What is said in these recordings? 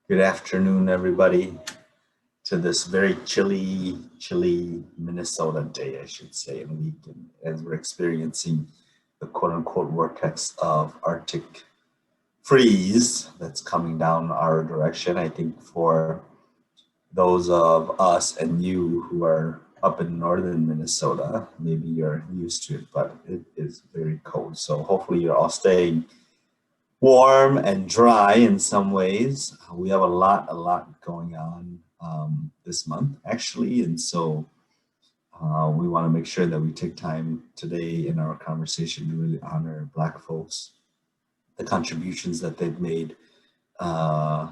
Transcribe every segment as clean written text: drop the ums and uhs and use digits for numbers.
Good afternoon, everybody, to this very chilly Minnesota day, I should say, and week, as we're experiencing the quote-unquote vortex of Arctic freeze that's coming down our direction. I think for those of us and you who are up in northern Minnesota, maybe you're used to it, but it is very cold. So hopefully you're all staying warm and dry in some ways. We have a lot going on this month, actually, and so we want to make sure that we take time today in our conversation to really honor Black folks, the contributions that they've made to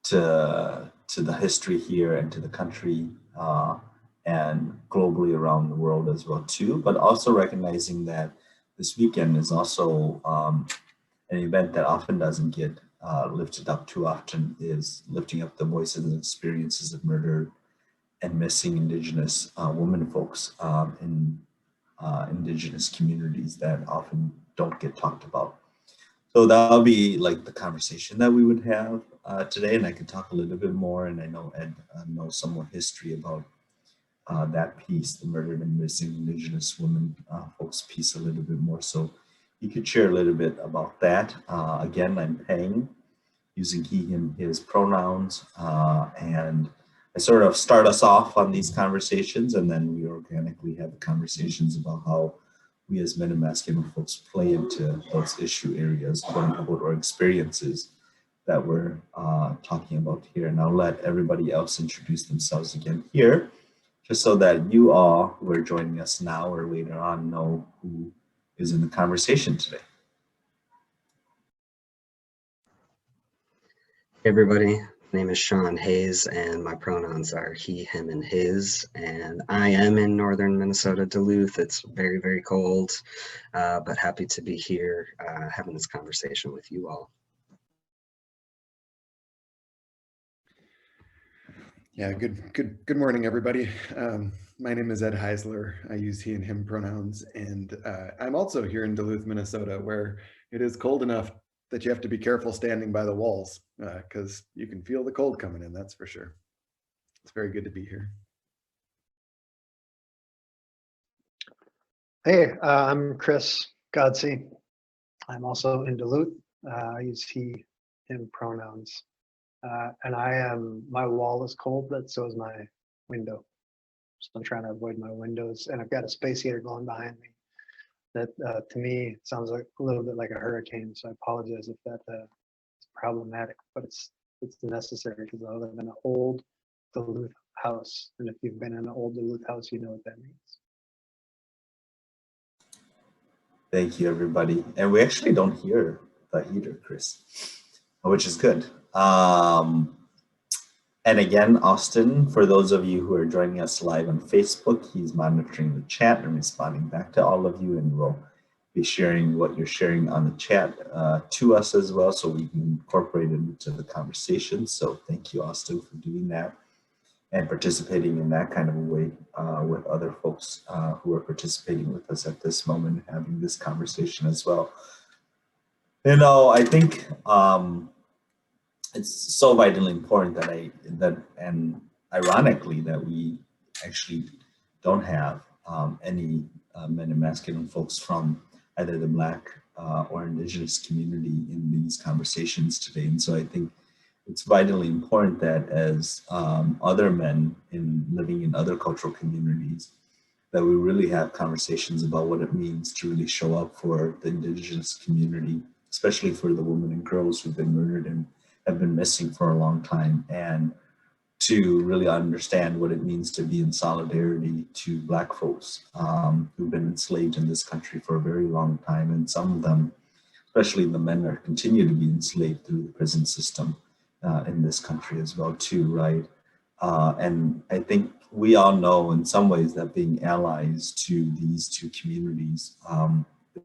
the history here and to the country and globally around the world as well too. But also recognizing that this weekend is also an event that often doesn't get lifted up too often, is lifting up the voices and experiences of murdered and missing Indigenous women folks in Indigenous communities that often don't get talked about. So that'll be like the conversation that we would have today, and I can talk a little bit more, and I know Ed knows some more history about that piece, the murdered and missing Indigenous women folks piece a little bit more. So you could share a little bit about that. Again, I'm Pheng, using he, him, his pronouns, and I sort of start us off on these conversations, and then we organically have the conversations about how we as men and masculine folks play into those issue areas, quote unquote, or experiences that we're talking about here. And I'll let everybody else introduce themselves again here, just so that you all who are joining us now or later on know who is in the conversation today. Hey everybody, my name is Sean Hayes and my pronouns are he, him, and his, and I am in northern Minnesota, Duluth. It's very, very cold, but happy to be here having this conversation with you all. Yeah, good morning, everybody. My name is Ed Heisler. I use he and him pronouns, and I'm also here in Duluth, Minnesota, where it is cold enough that you have to be careful standing by the walls because you can feel the cold coming in, that's for sure. It's very good to be here. Hey, I'm Chris Godsey. I'm also in Duluth. I use he, him pronouns. And my wall is cold, but so is my window. So I'm trying to avoid my windows, and I've got a space heater going behind me that to me sounds like a little bit like a hurricane. So I apologize if that is problematic, but it's necessary because I live in an old Duluth house. And if you've been in an old Duluth house, you know what that means. Thank you, everybody. And we actually don't hear the heater, Chris, which is good. And again, Austin, for those of you who are joining us live on Facebook, he's monitoring the chat and responding back to all of you, and we'll be sharing what you're sharing on the chat to us as well, so we can incorporate it into the conversation. So thank you, Austin, for doing that and participating in that kind of a way with other folks who are participating with us at this moment, having this conversation as well. You know, I think it's so vitally important and ironically that we actually don't have any men and masculine folks from either the Black or Indigenous community in these conversations today. And so I think it's vitally important that as other men living in other cultural communities, that we really have conversations about what it means to really show up for the Indigenous community, especially for the women and girls who've been murdered and have been missing for a long time, and to really understand what it means to be in solidarity to Black folks who've been enslaved in this country for a very long time. And some of them, especially the men, are continue to be enslaved through the prison system in this country as well too, right? And I think we all know in some ways that being allies to these two communities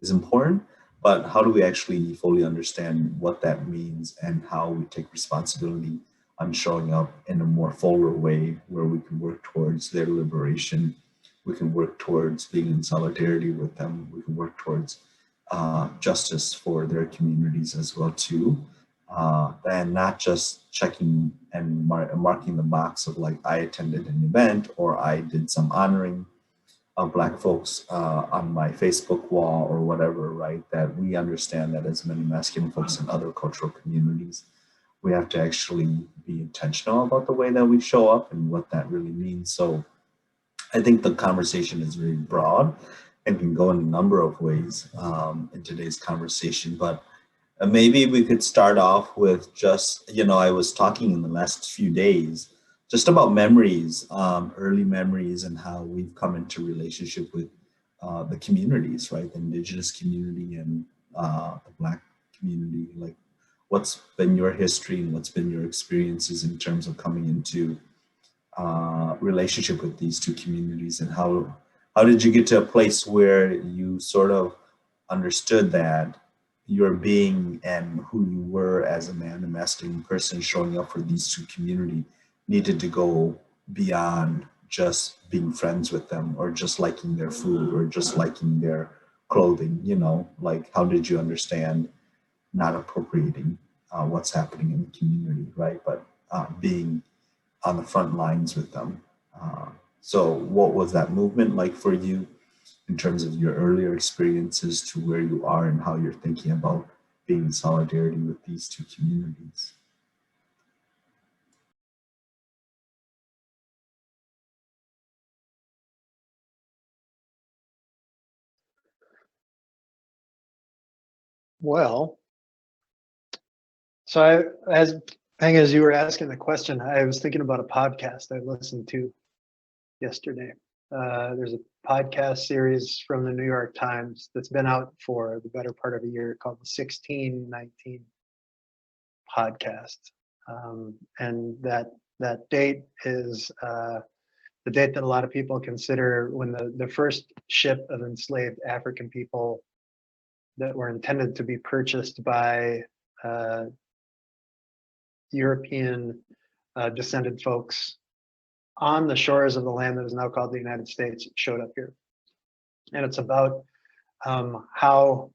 is important, but how do we actually fully understand what that means and how we take responsibility on showing up in a more fuller way where we can work towards their liberation, we can work towards being in solidarity with them, we can work towards justice for their communities as well too. and not just checking and marking the box of like I attended an event or I did some honoring of Black folks on my Facebook wall or whatever, right? That we understand that as many masculine folks in other cultural communities, we have to actually be intentional about the way that we show up and what that really means. So I think the conversation is very broad and can go in a number of ways in today's conversation. But maybe we could start off with just, I was talking in the last few days just about memories, early memories, and how we've come into relationship with the communities, right? The Indigenous community and the Black community. Like, what's been your history and what's been your experiences in terms of coming into relationship with these two communities, and how did you get to a place where you sort of understood that your being and who you were as a man, a masculine person showing up for these two community needed to go beyond just being friends with them or just liking their food or just liking their clothing, like how did you understand not appropriating what's happening in the community, right? But being on the front lines with them. So what was that movement like for you in terms of your earlier experiences to where you are and how you're thinking about being in solidarity with these two communities? Well, so as you were asking the question, I was thinking about a podcast I listened to yesterday. There's a podcast series from the New York Times that's been out for the better part of a year called the 1619 podcast. And that date is the date that a lot of people consider when the first ship of enslaved African people that were intended to be purchased by European descended folks on the shores of the land that is now called the United States showed up here. And it's about how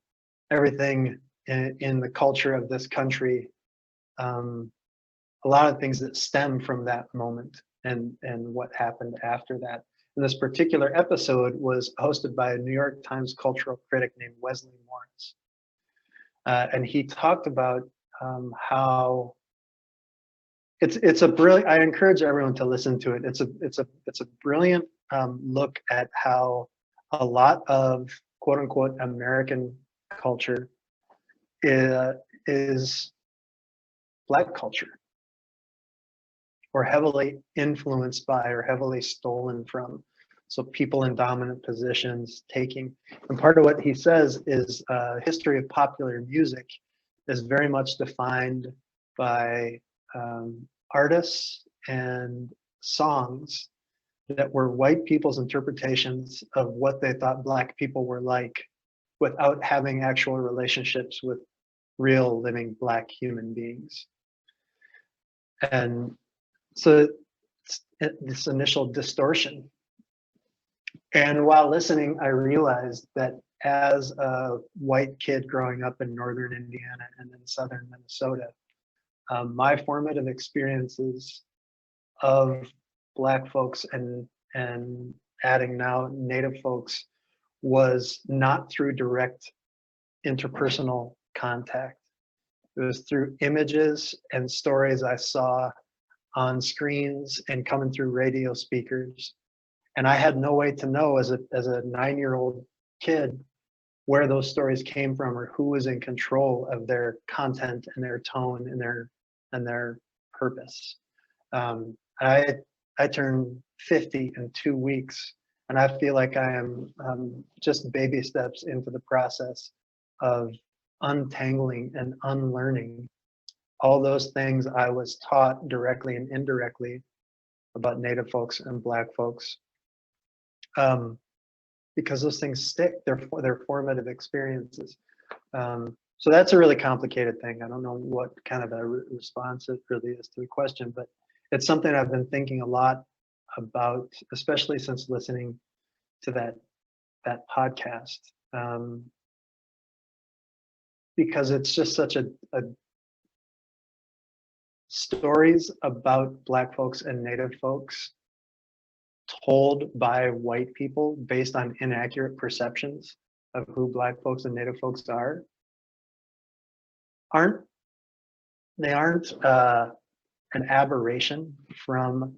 everything in the culture of this country, a lot of things that stem from that moment and what happened after that. And this particular episode was hosted by a New York Times cultural critic named Wesley Morris. And he talked about how it's a brilliant. I encourage everyone to listen to it. It's a brilliant look at how a lot of quote unquote American culture is Black culture, or heavily influenced by or heavily stolen from. So people in dominant positions taking, and part of what he says is history of popular music is very much defined by artists and songs that were white people's interpretations of what they thought Black people were like without having actual relationships with real living Black human beings. And so this initial distortion. And while listening, I realized that as a white kid growing up in northern Indiana and then southern Minnesota, my formative experiences of Black folks and adding now Native folks was not through direct interpersonal contact. It was through images and stories I saw on screens and coming through radio speakers. And I had no way to know as a 9-year-old kid where those stories came from or who was in control of their content and their tone and their purpose. I turned 50 in 2 weeks, and I feel like I am just baby steps into the process of untangling and unlearning all those things I was taught directly and indirectly about Native folks and Black folks, because those things stick. They're formative experiences. So that's a really complicated thing. I don't know what kind of a response it really is to the question, but it's something I've been thinking a lot about, especially since listening to that podcast, because it's just such a stories about Black folks and Native folks told by white people based on inaccurate perceptions of who Black folks and Native folks aren't an aberration from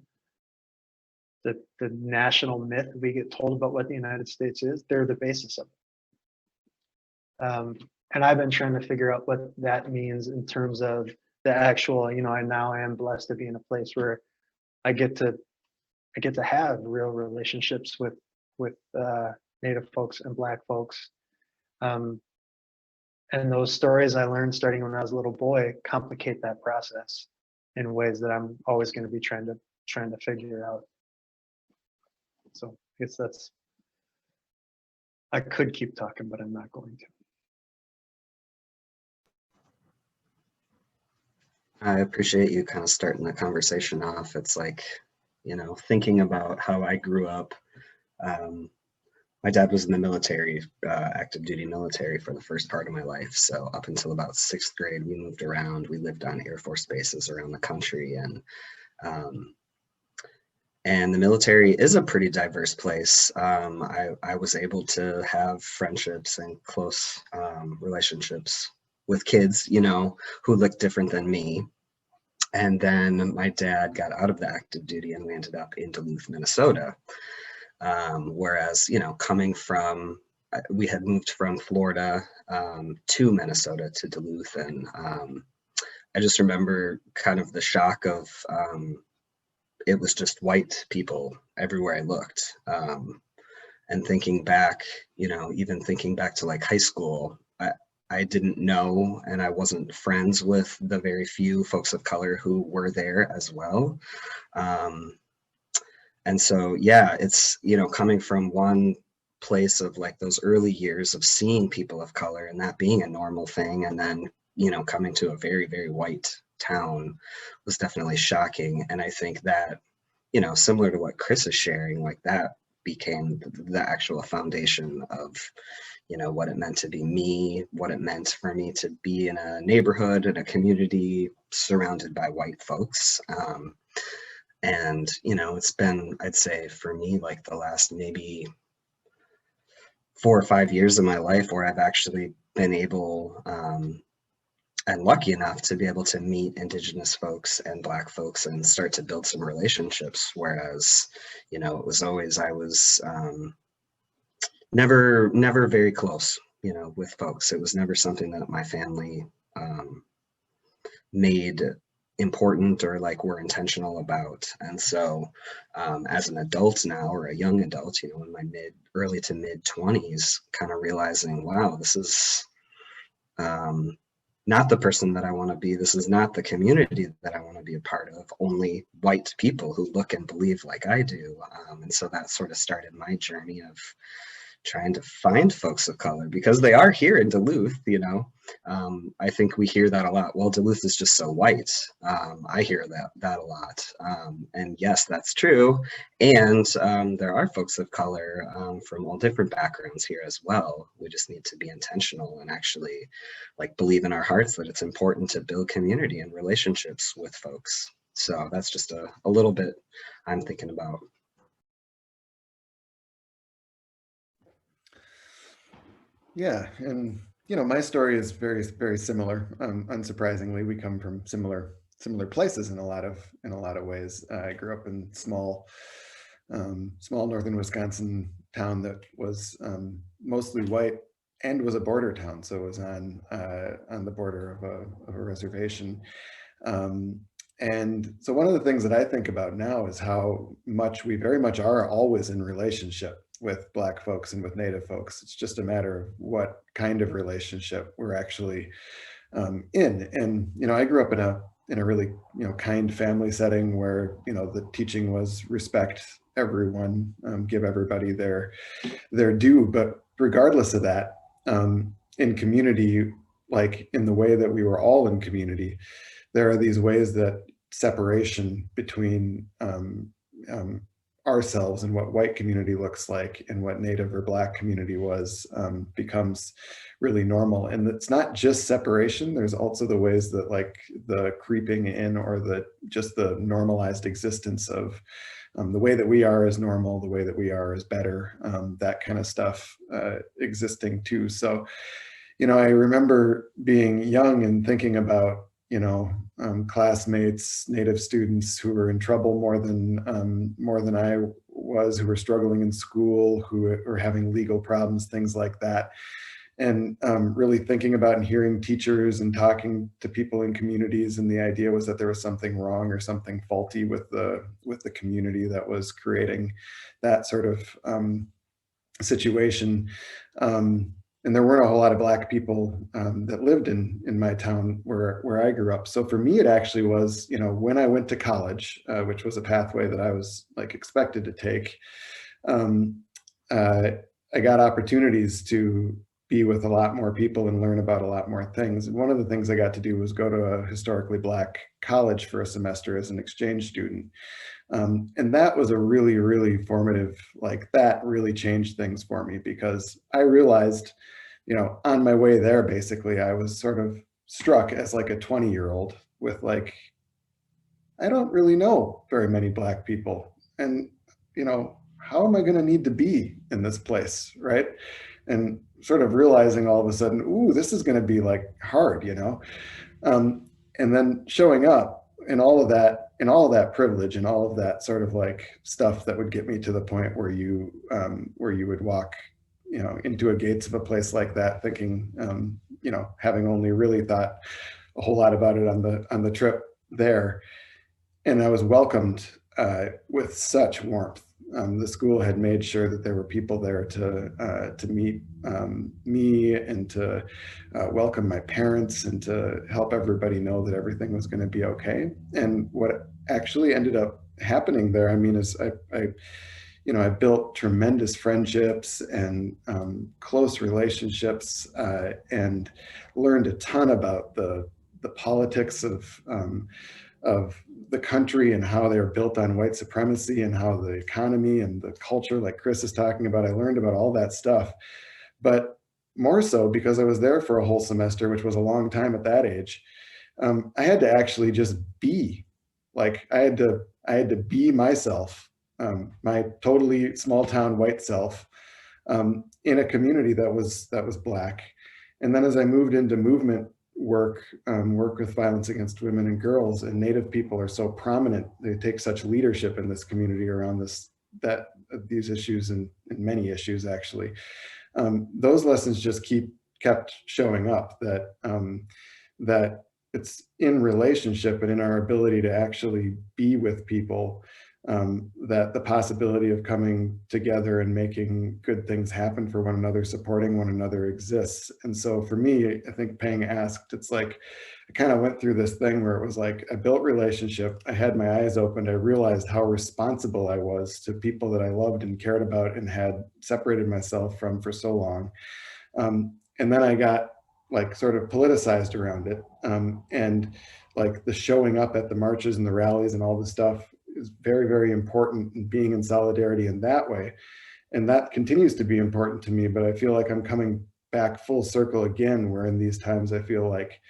the national myth we get told about what the United States is. They're the basis of it. And I've been trying to figure out what that means in terms of the actual, I now am blessed to be in a place where I get to have real relationships with Native folks and Black folks. And those stories I learned starting when I was a little boy complicate that process in ways that I'm always going to be trying to figure out. So I guess I could keep talking, but I'm not going to. I appreciate you kind of starting the conversation off. It's like, thinking about how I grew up. My dad was in the military, active duty military for the first part of my life. So up until about 6th grade, we moved around. We lived on Air Force bases around the country. And the military is a pretty diverse place. I was able to have friendships and close relationships with kids, who looked different than me. And then my dad got out of the active duty and we ended up in Duluth, Minnesota. Whereas, coming from, we had moved from Florida to Minnesota to Duluth. And I just remember kind of the shock of, it was just white people everywhere I looked. And thinking back, even thinking back to like high school, I didn't know and I wasn't friends with the very few folks of color who were there as well. And so, yeah, it's, coming from one place of like those early years of seeing people of color and that being a normal thing. And then, coming to a very, very white town was definitely shocking. And I think that, similar to what Chris is sharing, like that became the actual foundation of, what it meant to be me, what it meant for me to be in a neighborhood, in a community surrounded by white folks. And, it's been, I'd say for me, like the last maybe 4 or 5 years of my life where I've actually been able and lucky enough to be able to meet Indigenous folks and Black folks and start to build some relationships. Whereas, it was always, I was never very close, with folks. It was never something that my family made important or like were intentional about. And so as an adult now, or a young adult, in my early to mid 20s, kind of realizing, wow, this is not the person that I want to be. This is not the community that I want to be a part of. Only white people who look and believe like I do. And so that sort of started my journey of trying to find folks of color, because they are here in Duluth. I think we hear that a lot. Well, Duluth is just so white. I hear that a lot. And yes, that's true. And there are folks of color from all different backgrounds here as well. We just need to be intentional and actually like believe in our hearts that it's important to build community and relationships with folks. So that's just a little bit I'm thinking about. Yeah, and my story is very, very similar. Unsurprisingly, we come from similar places in a lot of ways. I grew up in small northern Wisconsin town that was mostly white and was a border town, so it was on the border of a reservation. And so one of the things that I think about now is how much we very much are always in relationship with Black folks and with Native folks. It's just a matter of what kind of relationship we're actually in. And I grew up in a really kind family setting where the teaching was respect everyone, give everybody their due. But regardless of that, in community, like in the way that we were all in community, there are these ways that separation between ourselves and what white community looks like and what Native or Black community was becomes really normal. And it's not just separation. There's also the ways that like the creeping in or just the normalized existence of the way that we are is normal, the way that we are is better, that kind of stuff existing too. So, you know, I remember being young and thinking about, you know, classmates, Native students who were in trouble more than I was, who were struggling in school, who were having legal problems, things like that. And really thinking about and hearing teachers and talking to people in communities, and the idea was that there was something wrong or something faulty with the community that was creating that sort of situation. And there weren't a whole lot of Black people that lived in my town where I grew up. So for me, it actually was, you know, when I went to college, which was a pathway that I was like expected to take, I got opportunities to be with a lot more people and learn about a lot more things. And one of the things I got to do was go to a historically Black college for a semester as an exchange student. And that was a really, really formative, like that really changed things for me, because I realized, you know, on my way there, basically, I was sort of struck as like a 20-year-old with like, I don't really know very many Black people. And, you know, how am I going to need to be in this place, right? And sort of realizing all of a sudden, ooh, this is going to be like hard, you know? And then showing up and all of that privilege and all of that sort of like stuff that would get me to the point where you would walk, you know, into a gates of a place like that, thinking, you know, having only really thought a whole lot about it on the trip there. And I was welcomed with such warmth. The school had made sure that there were people there to meet me and to welcome my parents and to help everybody know that everything was going to be okay. And what actually ended up happening there, I mean, is I built tremendous friendships and close relationships and learned a ton about the politics of the country and how they're built on white supremacy and how the economy and the culture, like Chris is talking about, I learned about all that stuff. But more so because I was there for a whole semester, which was a long time at that age, I had to actually just be. Like I had to be myself, my totally small town white self, in a community that was Black. And then as I moved into movement work with violence against women and girls, and Native people are so prominent, they take such leadership in this community around these issues and many issues actually. Those lessons just kept showing up, that it's in relationship and in our ability to actually be with people, that the possibility of coming together and making good things happen for one another, supporting one another exists. And so for me, I think Pheng asked, it's like, I kind of went through this thing where it was like, I built relationship, I had my eyes opened, I realized how responsible I was to people that I loved and cared about and had separated myself from for so long. And then I got like sort of politicized around it. And like the showing up at the marches and the rallies and all the stuff is very, very important, and being in solidarity in that way. And that continues to be important to me, but I feel like I'm coming back full circle again, where in these times I feel like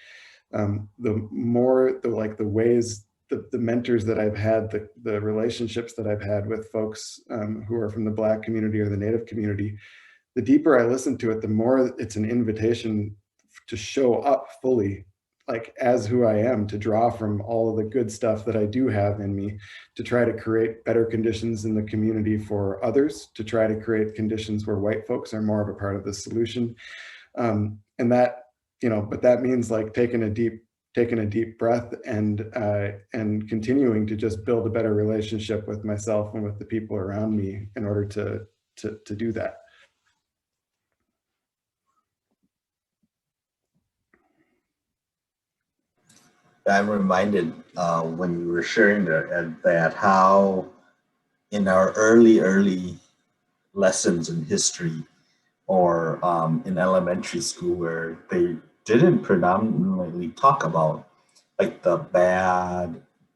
the ways, the mentors that I've had, the relationships that I've had with folks who are from the Black community or the Native community, the deeper I listen to it, the more it's an invitation to show up fully, like as who I am, to draw from all of the good stuff that I do have in me, to try to create better conditions in the community for others, to try to create conditions where white folks are more of a part of the solution. And that, you know, but that means like taking a deep breath and continuing to just build a better relationship with myself and with the people around me in order to do that. I'm reminded when you were sharing that how in our early lessons in history or in elementary school, where they didn't predominantly talk about like the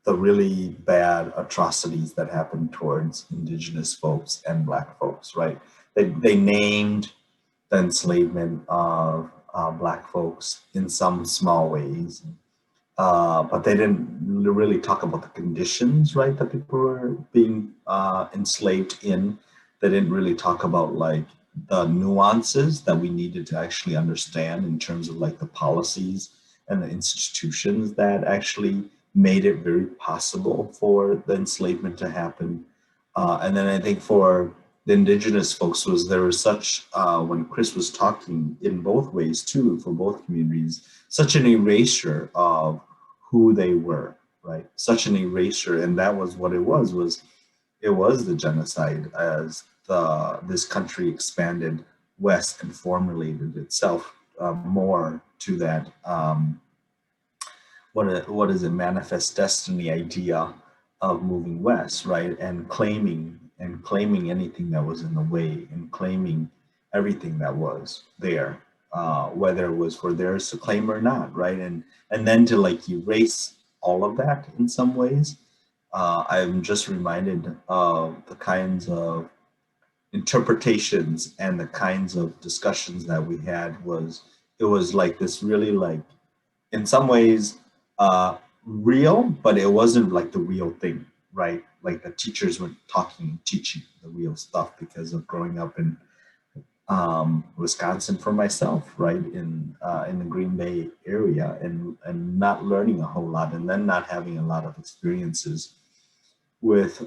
the really bad atrocities that happened towards Indigenous folks and Black folks, right? They named the enslavement of Black folks in some small ways, but they didn't really talk about the conditions, right, that people were being enslaved in. They didn't really talk about like the nuances that we needed to actually understand in terms of like the policies and the institutions that actually made it very possible for the enslavement to happen. And then I think for the Indigenous folks there was such, when Chris was talking in both ways too, for both communities, such an erasure of who they were, right? Such an erasure, and that was what it was the genocide as this country expanded west and formulated itself more to that what is it, manifest destiny idea of moving west, right? And claiming anything that was in the way, and claiming everything that was there, whether it was for theirs to claim or not, right? And then to like erase all of that in some ways. I'm just reminded of the kinds of interpretations and the kinds of discussions that we had. It was like this really, like, in some ways real, but it wasn't like the real thing, right? Like the teachers were teaching the real stuff because of growing up in Wisconsin for myself, right, in the Green Bay area, and not learning a whole lot, and then not having a lot of experiences with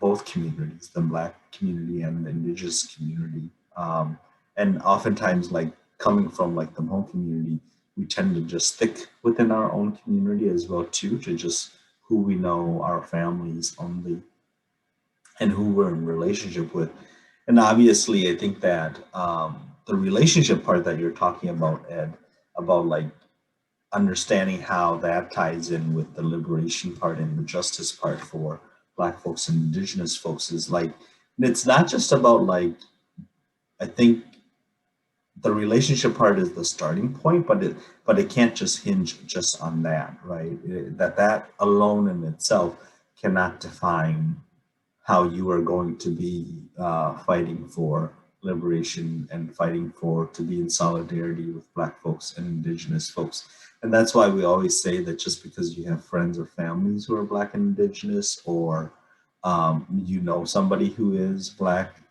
both communities, the Black community and the Indigenous community, and oftentimes, like, coming from like the Hmong community, we tend to just stick within our own community as well too, to just who we know, our families only, and who we're in relationship with. And obviously, I think that the relationship part that you're talking about, Ed, about like understanding how that ties in with the liberation part and the justice part for Black folks and Indigenous folks, is like, it's not just about like, I think the relationship part is the starting point, but it can't just hinge just on that, right? That alone in itself cannot define how you are going to be fighting for liberation and fighting to be in solidarity with Black folks and Indigenous folks. And that's why we always say that just because you have friends or families who are Black and Indigenous, or you know somebody who is Black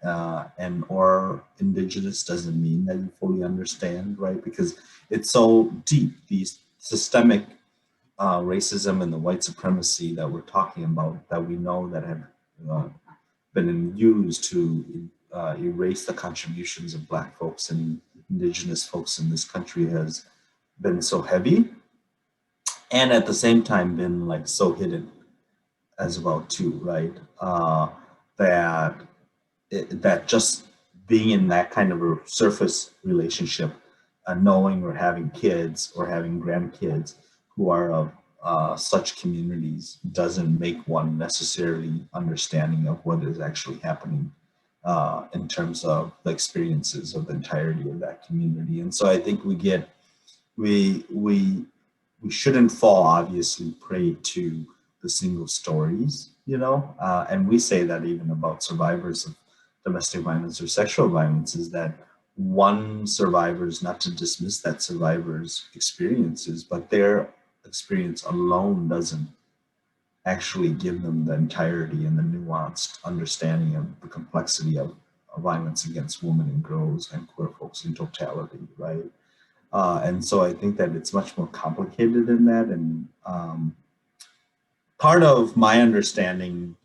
and or Indigenous, doesn't mean that you fully understand, right? Because it's so deep, these systemic racism and the white supremacy that we're talking about, that we know that have been used to erase the contributions of Black folks and Indigenous folks in this country, has been so heavy, and at the same time been like so hidden as well too, right? That just being in that kind of a surface relationship, knowing or having kids or having grandkids who are of such communities, doesn't make one necessarily understanding of what is actually happening in terms of the experiences of the entirety of that community. And so I think we shouldn't fall, obviously, prey to the single stories, you know, and we say that even about survivors of domestic violence or sexual violence, is that one survivor's, not to dismiss that survivor's experiences, but their experience alone doesn't actually give them the entirety and the nuanced understanding of the complexity of violence against women and girls and queer folks in totality, right? And so I think that it's much more complicated than that. And part of my understanding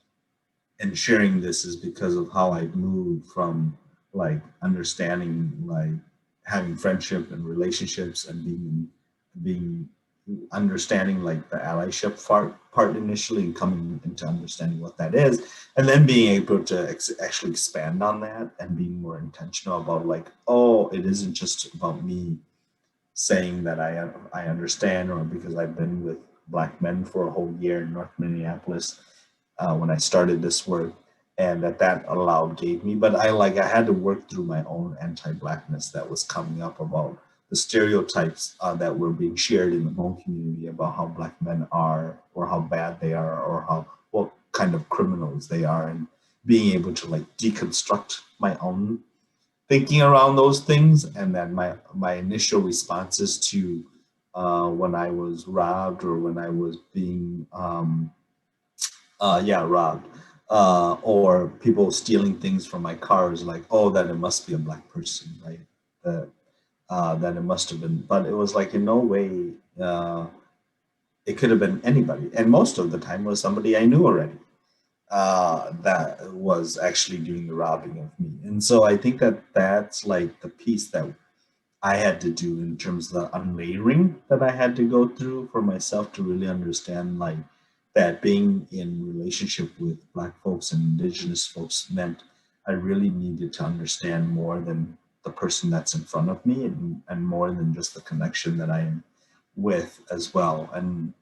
and sharing this is because of how I've moved from like understanding, like having friendship and relationships and being understanding like the allyship part initially, and coming into understanding what that is, and then being able to actually expand on that and being more intentional about like, oh, it isn't just about me saying that I understand, or because I've been with Black men for a whole year in North Minneapolis when I started this work, and gave me, but I had to work through my own anti-Blackness that was coming up about the stereotypes that were being shared in the Hmong community about how Black men are, or how bad they are, or what kind of criminals they are, and being able to like deconstruct my own thinking around those things. And then my initial responses to when I was robbed, or when I was being robbed, or people stealing things from my cars, like, oh, that it must be a Black person, right? That it must have been, but it was like in no way, it could have been anybody. And most of the time was somebody I knew already that was actually doing the robbing of me. And so I think that that's like the piece that I had to do in terms of the unlayering that I had to go through for myself to really understand, like, that being in relationship with Black folks and Indigenous folks meant I really needed to understand more than the person that's in front of me, and more than just the connection that I am with as well. And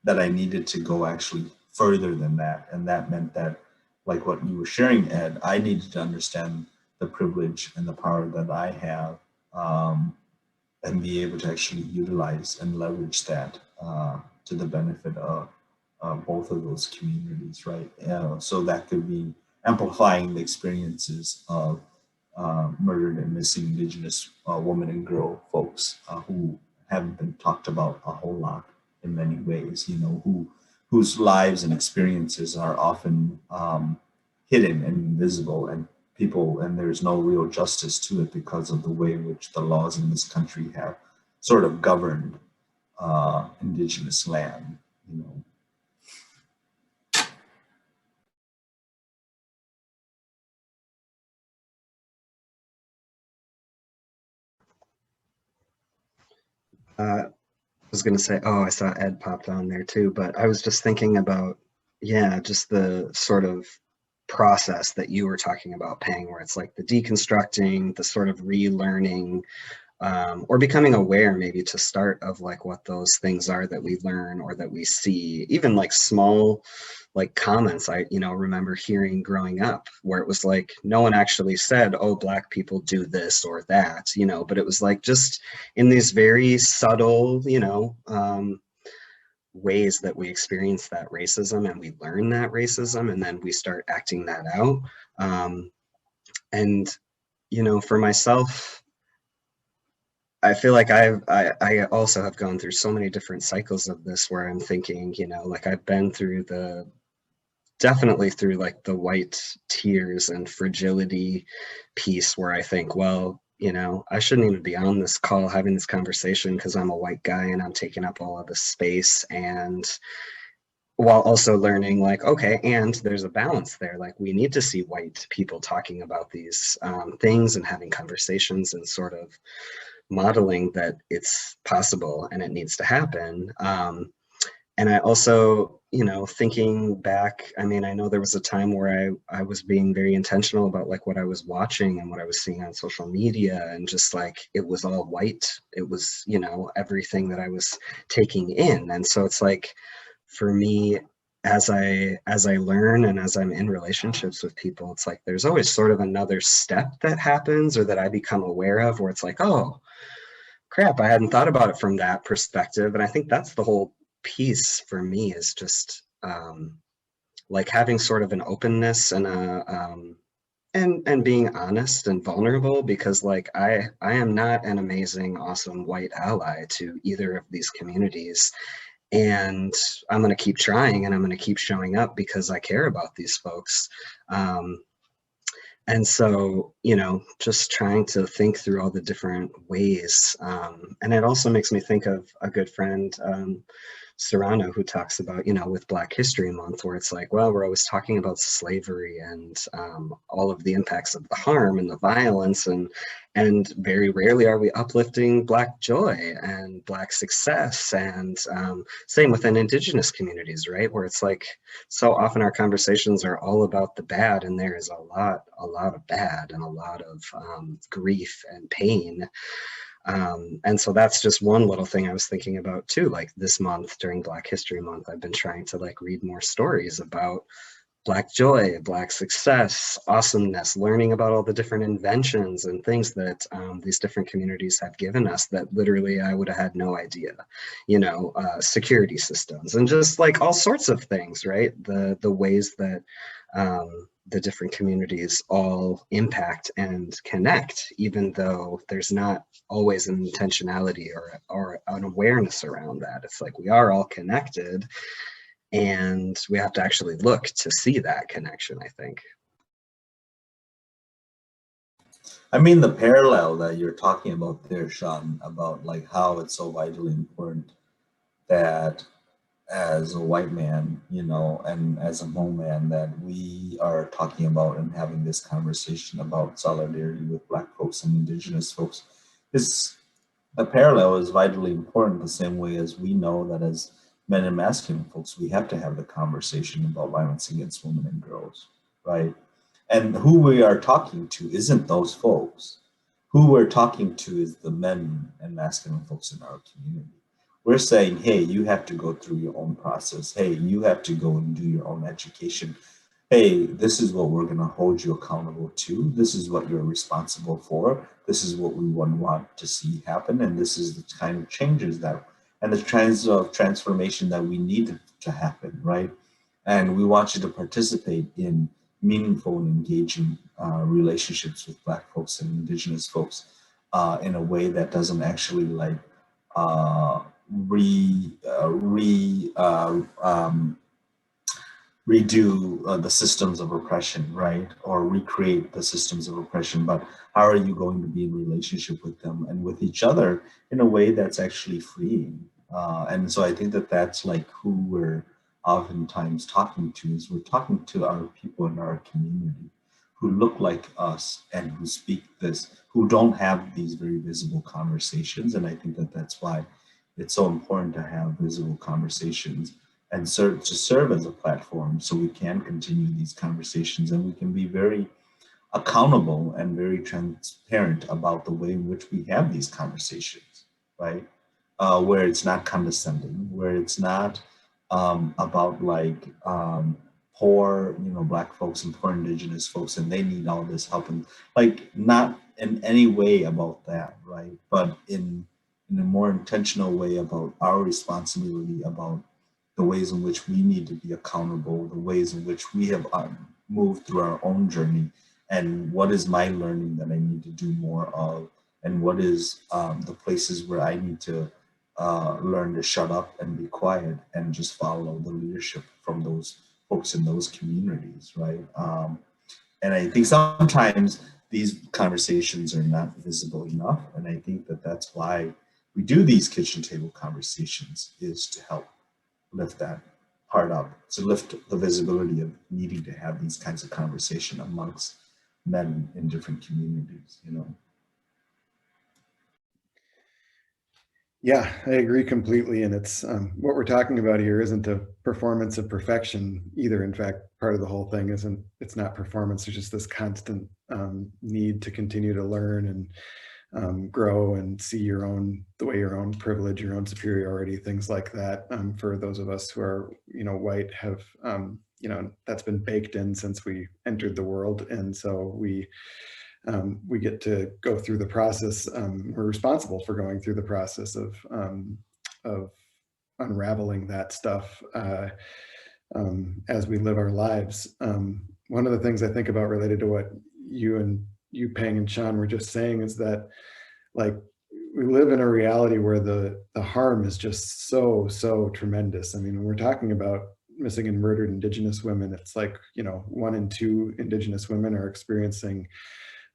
that I needed to go actually further than that. And that meant that, like what you were sharing, Ed, I needed to understand the privilege and the power that I have, and be able to actually utilize and leverage that to the benefit of both of those communities, right? So that could be amplifying the experiences of murdered and missing Indigenous women and girl folks who haven't been talked about a whole lot in many ways, you know, whose lives and experiences are often hidden and invisible, and there's no real justice to it because of the way in which the laws in this country have sort of governed Indigenous land, you know. I was going to say, oh, I saw Ed popped on there too, but I was just thinking about, yeah, just the sort of process that you were talking about, Pheng, where it's like the deconstructing, the sort of relearning, or becoming aware maybe to start of like what those things are that we learn or that we see, even like small like comments I remember hearing growing up, where it was like no one actually said, oh, Black people do this or that, but it was like just in these very subtle ways that we experience that racism, and we learn that racism, and then we start acting that out. And for myself, I feel like I also have gone through so many different cycles of this, where I'm thinking, like I've been through definitely through like the white tears and fragility piece, where I think, well, I shouldn't even be on this call having this conversation because I'm a white guy and I'm taking up all of this space. And while also learning like, okay, and there's a balance there. Like we need to see white people talking about these things and having conversations and sort of modeling that it's possible and it needs to happen. And I also, thinking back, I mean, I know there was a time where I was being very intentional about like what I was watching and what I was seeing on social media, and just like, it was all white. It was, everything that I was taking in. And so it's like, for me, as I learn and as I'm in relationships with people, it's like, there's always sort of another step that happens or that I become aware of, where it's like, oh, crap, I hadn't thought about it from that perspective. And I think that's the whole piece for me, is just like having sort of an openness and and being honest and vulnerable, because like I am not an amazing, awesome white ally to either of these communities. And I'm going to keep trying, and I'm going to keep showing up because I care about these folks. And so, just trying to think through all the different ways. And it also makes me think of a good friend, Serrano, who talks about, with Black History Month, where it's like, well, we're always talking about slavery and all of the impacts of the harm and the violence, and very rarely are we uplifting Black joy and Black success. And same within Indigenous communities, right? Where it's like, so often our conversations are all about the bad, and there is a lot of bad and a lot of grief and pain. And so that's just one little thing I was thinking about too. Like this month during Black History Month, I've been trying to like read more stories about Black joy, Black success, awesomeness, learning about all the different inventions and things that these different communities have given us that literally I would have had no idea, you know, security systems and just like all sorts of things, right? The ways that the different communities all impact and connect, even though there's not always an intentionality or an awareness around that. It's like we are all connected, and we have to actually look to see that connection, I think. I mean, the parallel that you're talking about there, Sean, about like how it's so vitally important that as a white man, you know, and as a Hmong man, that we are talking about and having this conversation about solidarity with Black folks and Indigenous folks. Is a parallel is vitally important the same way as we know that as men and masculine folks, we have to have the conversation about violence against women and girls, right? And who we are talking to isn't those folks. Who we're talking to is the men and masculine folks in our community. We're saying, hey, you have to go through your own process. Hey, you have to go and do your own education. Hey, this is what we're going to hold you accountable to. This is what you're responsible for. This is what we want to see happen. And this is the kind of changes that, and the kinds of transformation that we need to happen, right? And we want you to participate in meaningful and engaging relationships with Black folks and Indigenous folks in a way that doesn't actually like redo the systems of oppression, right? Or recreate the systems of oppression, but how are you going to be in relationship with them and with each other in a way that's actually freeing? And so I think that that's like who we're oftentimes talking to, is we're talking to our people in our community who look like us and who speak this, who don't have these very visible conversations. And I think that that's why it's so important to have visible conversations and to serve as a platform so we can continue these conversations and we can be very accountable and very transparent about the way in which we have these conversations, right? Where it's not condescending, where it's not about like poor, you know, Black folks and poor Indigenous folks and they need all this help, and like not in any way about that, right? But in a more intentional way about our responsibility, about the ways in which we need to be accountable, the ways in which we have moved through our own journey, and what is my learning that I need to do more of, and what is the places where I need to learn to shut up and be quiet and just follow the leadership from those folks in those communities, right? And I think sometimes these conversations are not visible enough, and I think that that's why we do these kitchen table conversations, is to help lift that part up, to lift the visibility of needing to have these kinds of conversation amongst men in different communities, you know. Yeah, I agree completely. And it's what we're talking about here isn't a performance of perfection either. In fact, part of the whole thing isn't, it's not performance. It's just this constant need to continue to learn and grow and see your own, the way your own privilege, your own superiority, things like that. For those of us who are, you know, white, have, you know, that's been baked in since we entered the world. And so we get to go through the process. We're responsible for going through the process of unraveling that stuff as we live our lives. One of the things I think about related to what you, Pheng and Sean were just saying is that, like, we live in a reality where the harm is just so tremendous. I mean, when we're talking about missing and murdered Indigenous women, it's like, you know, 1 in 2 Indigenous women are experiencing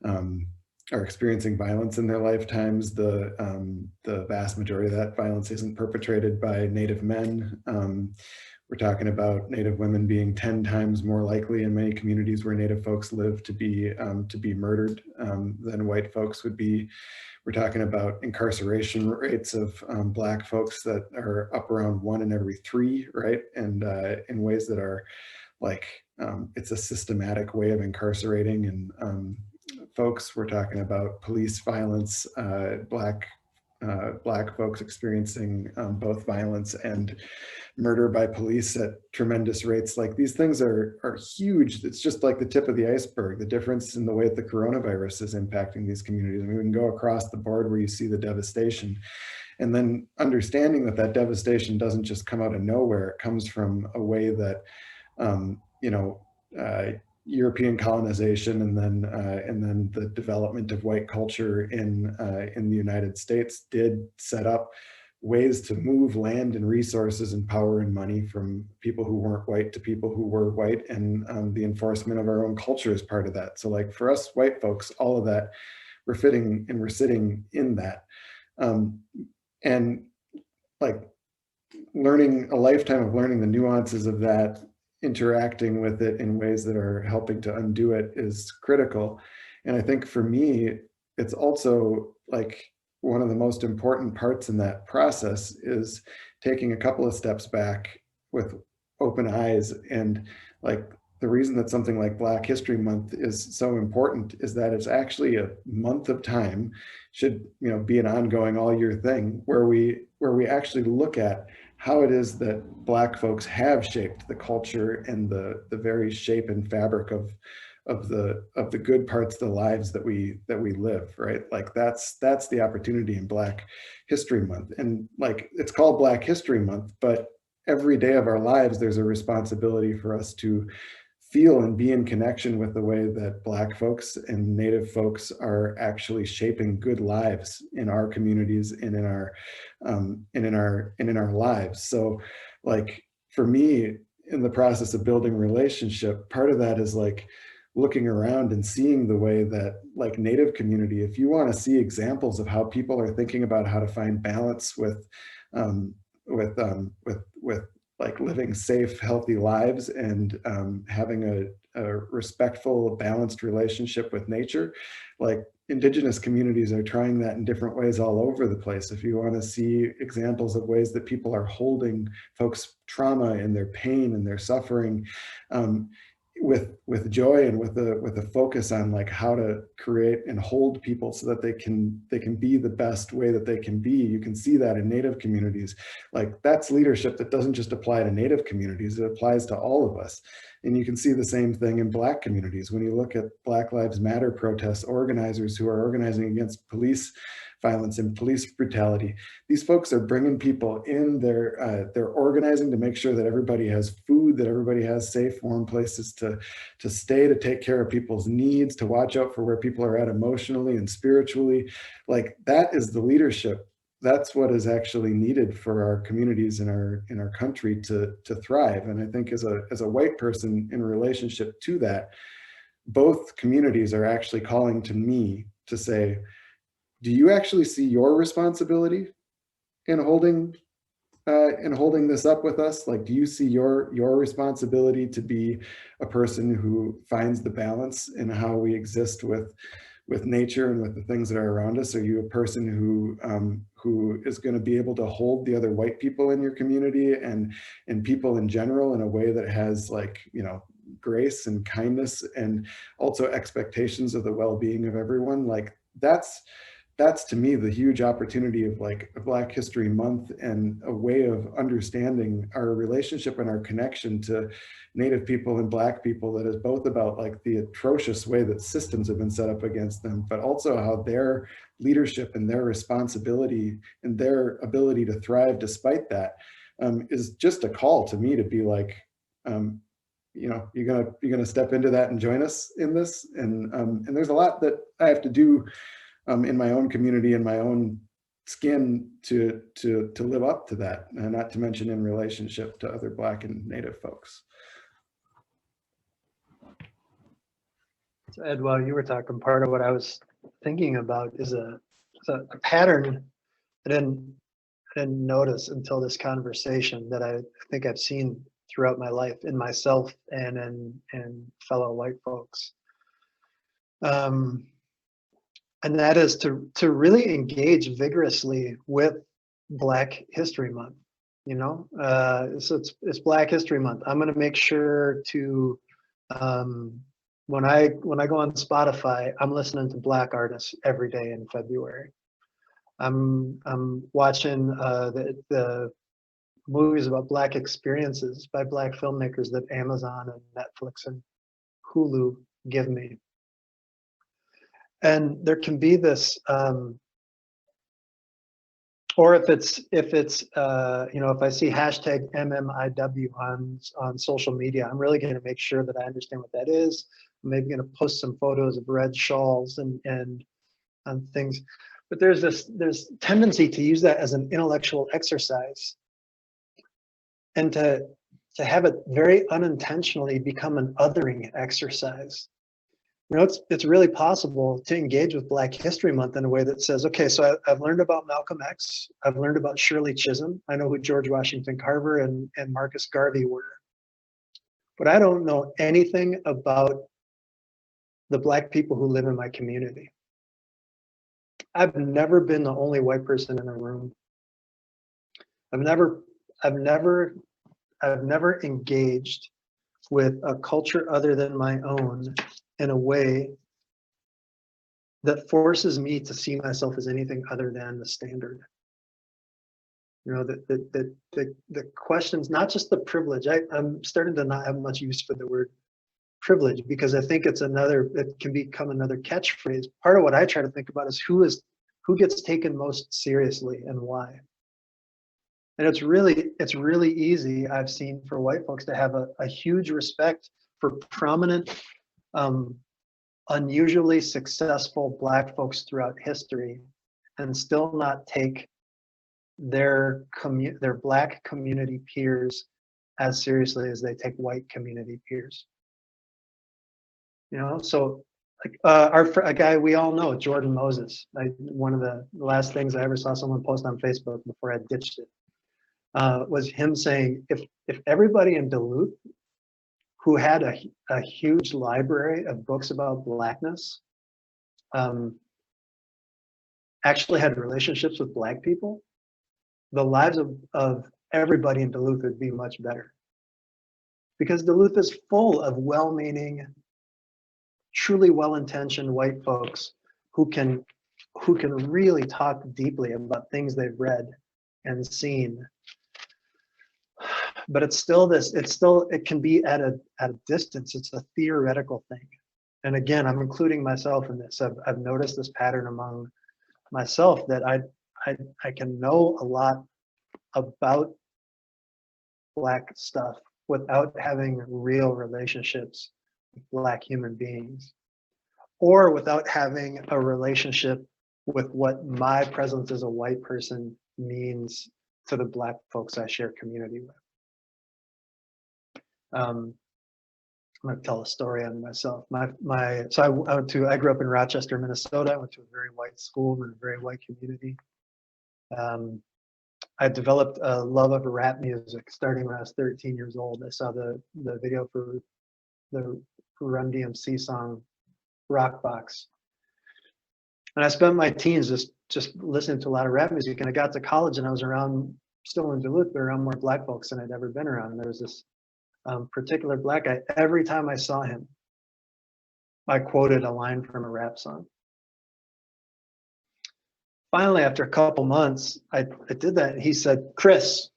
violence in their lifetimes. The vast majority of that violence isn't perpetrated by Native men. We're talking about Native women being 10 times more likely in many communities where Native folks live to be murdered than white folks would be. We're talking about incarceration rates of Black folks that are up around 1 in every 3, right? And in ways that are like, it's a systematic way of incarcerating and folks. We're talking about police violence, Black Black folks experiencing both violence and murder by police at tremendous rates. Like, these things are huge. It's just like the tip of the iceberg, the difference in the way that the coronavirus is impacting these communities. I mean, we can go across the board where you see the devastation, and then understanding that that devastation doesn't just come out of nowhere. It comes from a way that, you know, European colonization and then the development of white culture in the United States did set up ways to move land and resources and power and money from people who weren't white to people who were white, and the enforcement of our own culture is part of that. So, like, for us white folks, all of that, we're sitting in that, and like learning a lifetime of learning the nuances of that, interacting with it in ways that are helping to undo it is critical. And I think for me, it's also like one of the most important parts in that process is taking a couple of steps back with open eyes. And like, the reason that something like Black History Month is so important is that it's actually a month of time, should, you know, be an ongoing all year thing, where we actually look at how it is that Black folks have shaped the culture and the very shape and fabric of the good parts of the lives that we live, right? Like, that's the opportunity in Black History Month. And like, it's called Black History Month, but every day of our lives, there's a responsibility for us to feel and be in connection with the way that Black folks and Native folks are actually shaping good lives in our communities and in our lives. So, like, for me, in the process of building relationship, part of that is like looking around and seeing the way that, like, Native community, if you want to see examples of how people are thinking about how to find balance with like living safe, healthy lives and having a respectful, balanced relationship with nature, like, Indigenous communities are trying that in different ways all over the place. If you want to see examples of ways that people are holding folks' trauma and their pain and their suffering with joy and with a focus on like how to create and hold people so that they can be the best way that they can be. You can see that in Native communities. Like, that's leadership that doesn't just apply to Native communities, it applies to all of us. And you can see the same thing in Black communities. When you look at Black Lives Matter protests, organizers who are organizing against police violence and police brutality, these folks are bringing people in, they're organizing to make sure that everybody has food, that everybody has safe, warm places to stay, to take care of people's needs, to watch out for where people are at emotionally and spiritually. Like, that is the leadership. That's what is actually needed for our communities in our country to thrive. And I think as a white person in relationship to that, both communities are actually calling to me to say, do you actually see your responsibility in holding this up with us? Like, do you see your responsibility to be a person who finds the balance in how we exist with nature and with the things that are around us? Are you a person who is going to be able to hold the other white people in your community and people in general in a way that has, like, you know, grace and kindness and also expectations of the well-being of everyone? Like, that's to me the huge opportunity of like a Black History Month, and a way of understanding our relationship and our connection to Native people and Black people that is both about like the atrocious way that systems have been set up against them, but also how their leadership and their responsibility and their ability to thrive despite that is just a call to me to be like, you know, you're gonna step into that and join us in this. And there's a lot that I have to do in my own community, in my own skin to live up to that, and not to mention in relationship to other Black and Native folks. So Ed, while you were talking, part of what I was thinking about is a pattern I didn't notice until this conversation that I think I've seen throughout my life in myself and in fellow white folks. And that is to really engage vigorously with Black History Month. You know, so it's Black History Month. I'm going to make sure to when I go on Spotify, I'm listening to Black artists every day in February. I'm watching the movies about Black experiences by Black filmmakers that Amazon and Netflix and Hulu give me. And there can be this, or if it's you know, if I see hashtag MMIW on social media, I'm really going to make sure that I understand what that is. I'm maybe going to post some photos of red shawls and things. But there's tendency to use that as an intellectual exercise, and to have it very unintentionally become an othering exercise. You know, it's really possible to engage with Black History Month in a way that says, okay, so I've learned about Malcolm X, I've learned about Shirley Chisholm, I know who George Washington Carver and Marcus Garvey were, but I don't know anything about the Black people who live in my community. I've never been the only white person in a room. I've never engaged with a culture other than my own in a way that forces me to see myself as anything other than the standard. You know, the questions, not just the privilege. I'm starting to not have much use for the word privilege, because I think it can become another catchphrase. Part of what I try to think about is who gets taken most seriously and why. And it's really easy, I've seen, for white folks to have a huge respect for prominent, unusually successful Black folks throughout history, and still not take their Black community peers as seriously as they take white community peers. You know, so like a guy we all know, Jordan Moses. One of the last things I ever saw someone post on Facebook before I ditched it was him saying, if everybody in Duluth who had a huge library of books about Blackness actually had relationships with Black people, the lives of everybody in Duluth would be much better. Because Duluth is full of well-meaning, truly well-intentioned white folks who can really talk deeply about things they've read and seen. But it can be at a distance. It's a theoretical thing. And again, I'm including myself in this. I've noticed this pattern among myself, that I can know a lot about Black stuff without having real relationships with Black human beings, or without having a relationship with what my presence as a white person means to the Black folks I share community with. I'm going to tell a story on myself. I grew up in Rochester, Minnesota. I went to a very white school in a very white community. I developed a love of rap music starting when I was 13 years old. I saw the video for the Run DMC song Rock Box. And I spent my teens just listening to a lot of rap music. And I got to college and I was still in Duluth, but around more Black folks than I'd ever been around. And there was this particular Black guy. Every time I saw him, I quoted a line from a rap song. Finally, after a couple months, I did that. And he said, "Chris,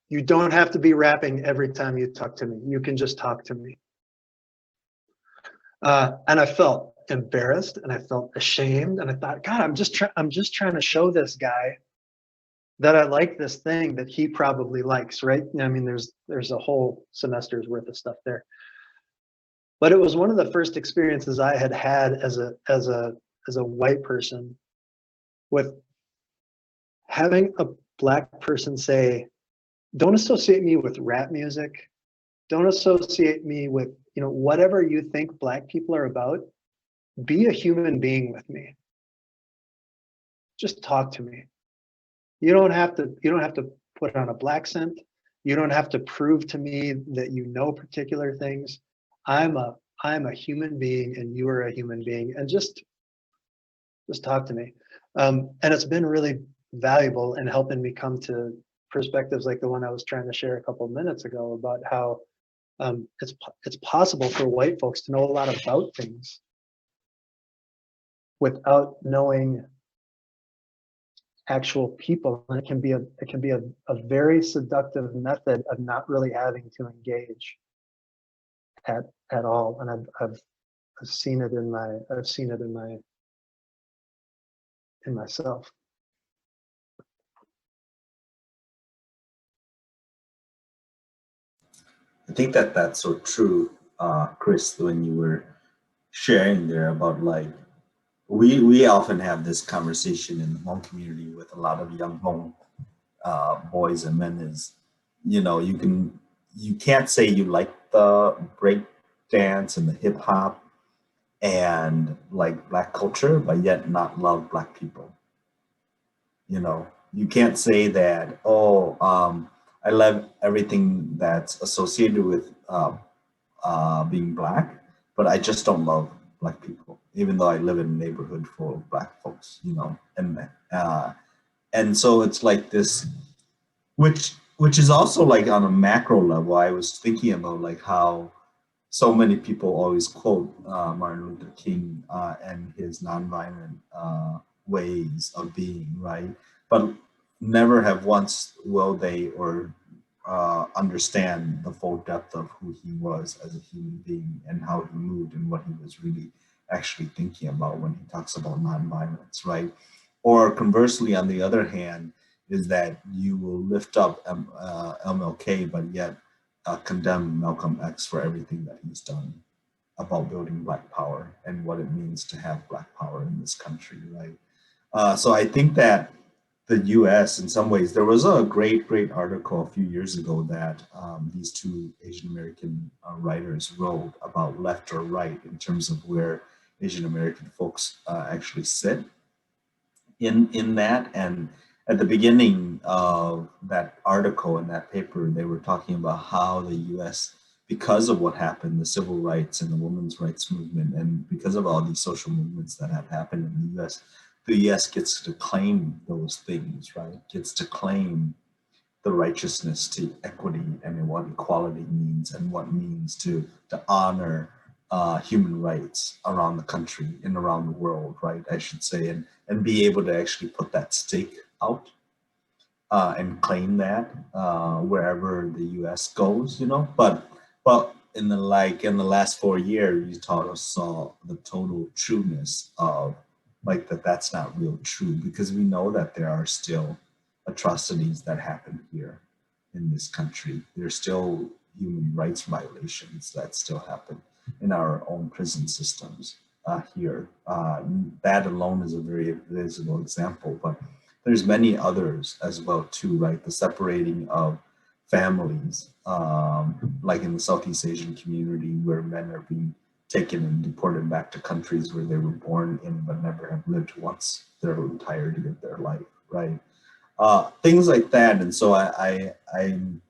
you don't have to be rapping every time you talk to me. You can just talk to me." And I felt embarrassed and I felt ashamed. And I thought, God, I'm just trying to show this guy that I like this thing that he probably likes, right? I mean, there's a whole semester's worth of stuff there. But it was one of the first experiences I had as a white person, with having a Black person say, "Don't associate me with rap music. Don't associate me with, you know, whatever you think Black people are about. Be a human being with me. Just talk to me. You don't have to put on a Black accent. You don't have to prove to me that you know particular things. I'm a human being and you are a human being, and just talk to me." And it's been really valuable in helping me come to perspectives like the one I was trying to share a couple of minutes ago about how it's possible for white folks to know a lot about things without knowing actual people. And it can be a very seductive method of not really having to engage at all. And I've seen it in myself. I think that that's so true, Chris, when you were sharing there about like, we often have this conversation in the Hmong community with a lot of young Hmong boys and men is, you know, you can't say you like the break dance and the hip hop and like Black culture, but yet not love Black people. You know, you can't say that, oh, I love everything that's associated with being Black, but I just don't love Black people, even though I live in a neighborhood full of Black folks, you know, and so it's like this, which is also like on a macro level. I was thinking about like how so many people always quote Martin Luther King and his nonviolent ways of being, right? But never have once will they or understand the full depth of who he was as a human being and how he moved and what he was really actually thinking about when he talks about nonviolence, right? Or conversely, on the other hand, is that you will lift up MLK, but yet condemn Malcolm X for everything that he's done about building Black power and what it means to have Black power in this country, right? So I think that the US, in some ways, there was a great article a few years ago that these two Asian American writers wrote about left or right in terms of where Asian American folks actually sit in that. And at the beginning of that article and that paper, they were talking about how the US, because of what happened, the civil rights and the women's rights movement, and because of all these social movements that have happened in the US gets to claim those things, right? Gets to claim the righteousness to equity and what equality means and what means to honor human rights around the country and around the world, right? I should say, and be able to actually put that stake out and claim that wherever the U.S. goes, you know. But in the last 4 years, you saw the total trueness of like that's not real true, because we know that there are still atrocities that happen here in this country. There's still human rights violations that still happen in our own prison systems here. That alone is a very visible example, but there's many others as well too, right? The separating of families, like in the Southeast Asian community, where men are being taken and deported back to countries where they were born in but never have lived once their entirety of their life, right? Things like that. And so I'm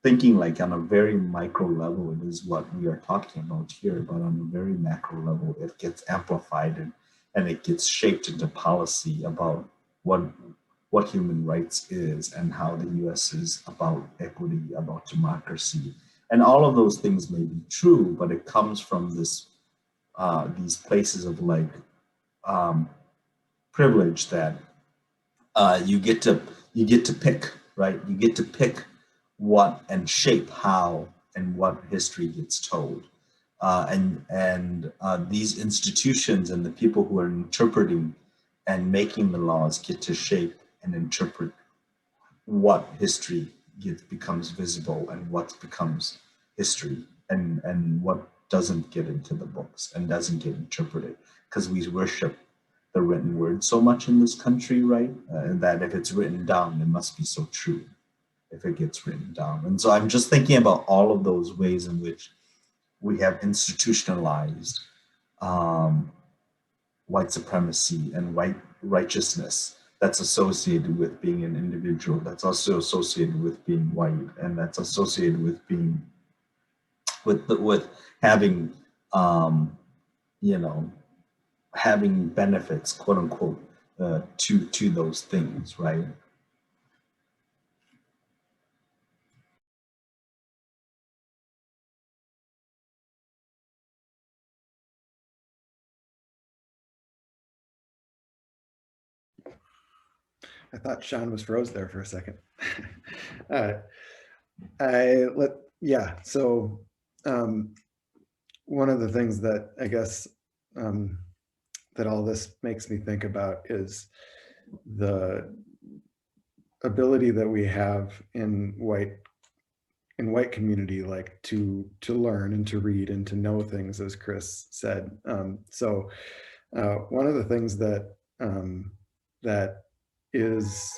thinking like on a very micro level, it is what we are talking about here, but on a very macro level, it gets amplified and it gets shaped into policy about what human rights is and how the US is about equity, about democracy. And all of those things may be true, but it comes from this these places of like privilege that you get to pick, right? You get to pick what and shape how and what history gets told. And these institutions and the people who are interpreting and making the laws get to shape and interpret what history becomes visible and what becomes history, and what doesn't get into the books and doesn't get interpreted, because we worship the written word so much in this country, right? That if it's written down, it must be so true if it gets written down. And so I'm just thinking about all of those ways in which we have institutionalized white supremacy and white righteousness that's associated with being an individual, that's also associated with being white, and that's associated with being with having you know, having benefits, quote unquote, to those things, right? I thought Sean was froze there for a second. So one of the things that I guess that all this makes me think about is the ability that we have in white community, like to learn and to read and to know things, as Chris said. One of the things that that is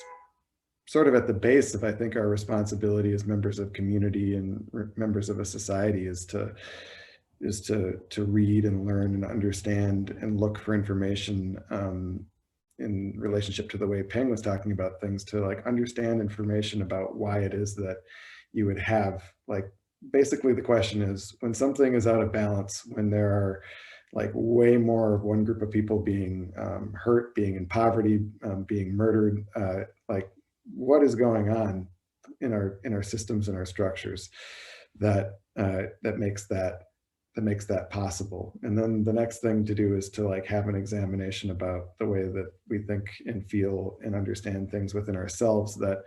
sort of at the base of, I think, our responsibility as members of community and members of a society is to read and learn and understand and look for information in relationship to the way Pheng was talking about things, to like understand information about why it is that you would have, like, basically the question is, when something is out of balance, when there are like way more of one group of people being hurt, being in poverty, being murdered, like what is going on in our systems and our structures that makes that possible. And then the next thing to do is to like have an examination about the way that we think and feel and understand things within ourselves that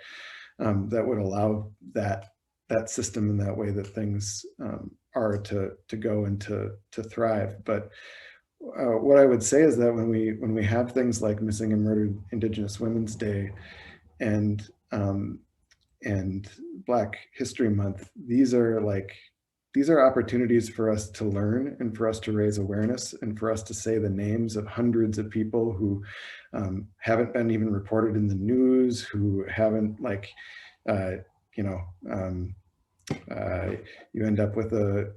that would allow that system in that way that things are to go and to thrive. But what I would say is that when we have things like Missing and Murdered Indigenous Women's Day and Black History Month, these are opportunities for us to learn and for us to raise awareness and for us to say the names of hundreds of people who haven't been even reported in the news, who haven't you end up with a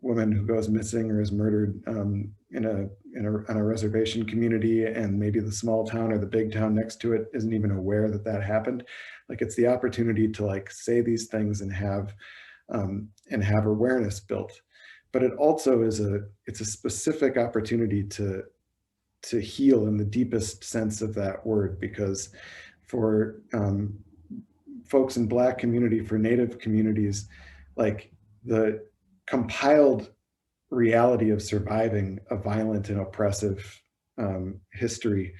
woman who goes missing or is murdered on a reservation community, and maybe the small town or the big town next to it isn't even aware that that happened. Like, it's the opportunity to like say these things and have awareness built. But it also is it's a specific opportunity to heal in the deepest sense of that word, because for folks in Black community, for Native communities, like the compiled reality of surviving a violent and oppressive history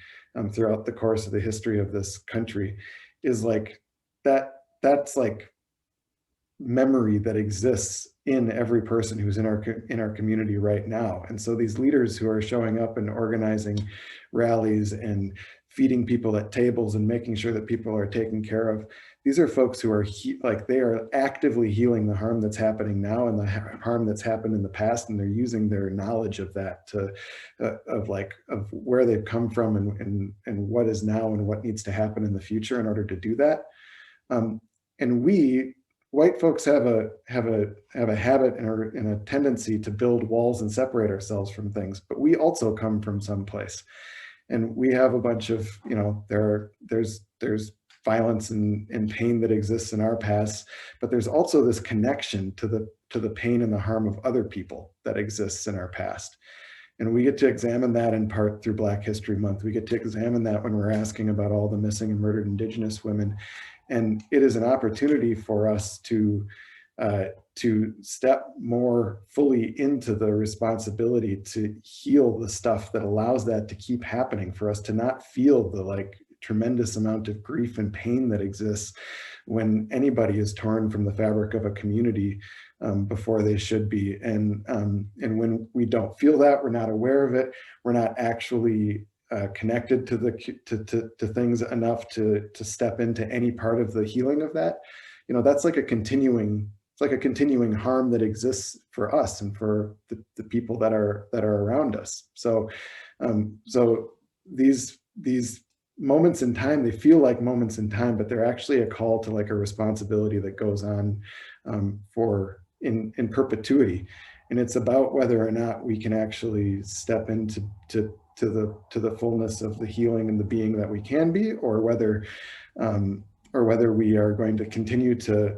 throughout the course of the history of this country is like that's like memory that exists in every person who's in our community right now. And so these leaders who are showing up and organizing rallies and feeding people at tables and making sure that people are taken care of, these are folks who are they are actively healing the harm that's happening now and the harm that's happened in the past, and they're using their knowledge of that to of where they've come from and what is now and what needs to happen in the future in order to do that. And we white folks have a habit and a tendency to build walls and separate ourselves from things, but we also come from someplace, and we have a bunch of, there's violence and pain that exists in our past, but there's also this connection to the pain and the harm of other people that exists in our past. And we get to examine that in part through Black History Month. We get to examine that when we're asking about all the missing and murdered Indigenous women. And it is an opportunity for us to step more fully into the responsibility to heal the stuff that allows that to keep happening, for us to not feel the tremendous amount of grief and pain that exists when anybody is torn from the fabric of a community before they should be. And when we don't feel that, we're not aware of it, we're not actually connected to things enough to step into any part of the healing of that. That's like a continuing harm that exists for us and for the people that are around us. So these moments in time, they feel like moments in time, but they're actually a call to like a responsibility that goes on in perpetuity. And it's about whether or not we can actually step into the fullness of the healing and the being that we can be, or whether we are going to continue to